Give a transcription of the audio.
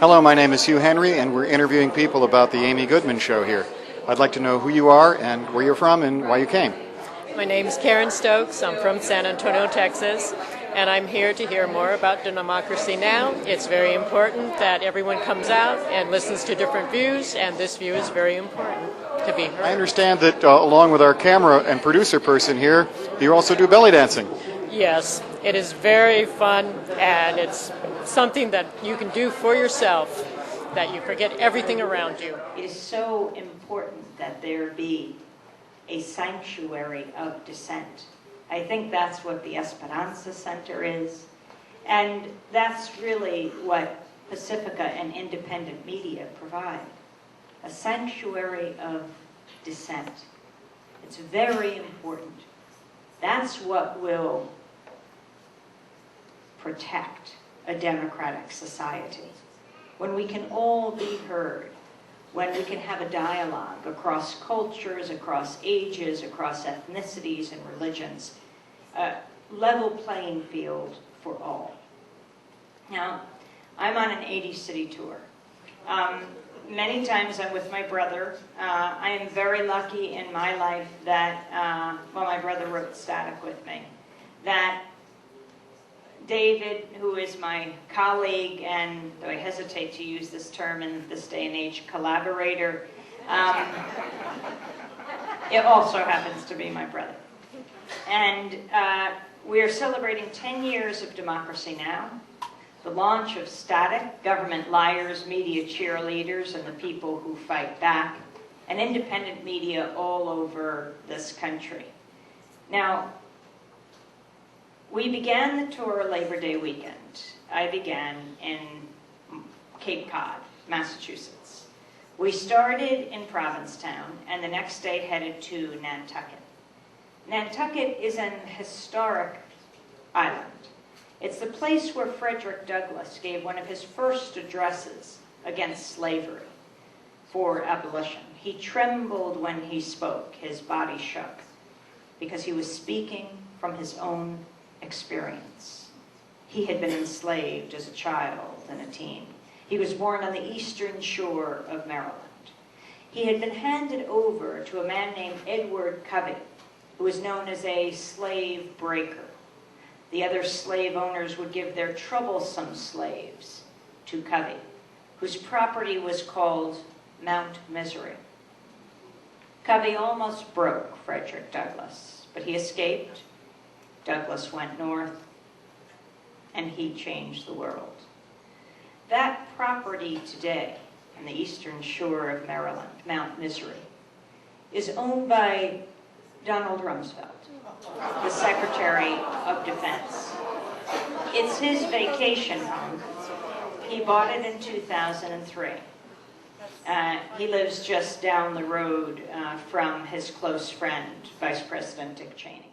Hello, my name is Hugh Henry, and we're interviewing people about the Amy Goodman Show here. I'd like to know who you are and where you're from and why you came. My name is Karen Stokes. I'm from San Antonio, Texas, and I'm here to hear more about Democracy Now! It's very important that everyone comes out and listens to different views, and this view is very important to be heard. I understand that along with our camera and producer person here, you also do belly dancing. Yes, it is very fun, and it's something that you can do for yourself, that you forget everything around you. It is so important that there be a sanctuary of dissent. I think that's what the Esperanza Center is, and that's really what Pacifica and independent media provide, a sanctuary of dissent. It's very important. That's what will protect a democratic society. When we can all be heard, when we can have a dialogue across cultures, across ages, across ethnicities and religions, a level playing field for all. Now, I'm on an 80-city tour. Many times I'm with my brother. I am very lucky in my life that, my brother wrote Static with me, that David, who is my colleague, and though I hesitate to use this term in this day and age, collaborator, it also happens to be my brother. And we are celebrating 10 years of Democracy Now!, the launch of Static, government liars, media cheerleaders, and the people who fight back, and independent media all over this country. Now, we began the tour Labor Day weekend. I began in Cape Cod, Massachusetts. We started in Provincetown and the next day headed to Nantucket. Nantucket is an historic island. It's the place where Frederick Douglass gave one of his first addresses against slavery for abolition. He trembled when he spoke, his body shook, because he was speaking from his own experience. He had been enslaved as a child and a teen. He was born on the eastern shore of Maryland. He had been handed over to a man named Edward Covey, who was known as a slave breaker. The other slave owners would give their troublesome slaves to Covey, whose property was called Mount Misery. Covey almost broke Frederick Douglass, but he escaped. Douglass went north, and he changed the world. That property today on the eastern shore of Maryland, Mount Misery, is owned by Donald Rumsfeld, the Secretary of Defense. It's his vacation home. He bought it in 2003. He lives just down the road from his close friend, Vice President Dick Cheney.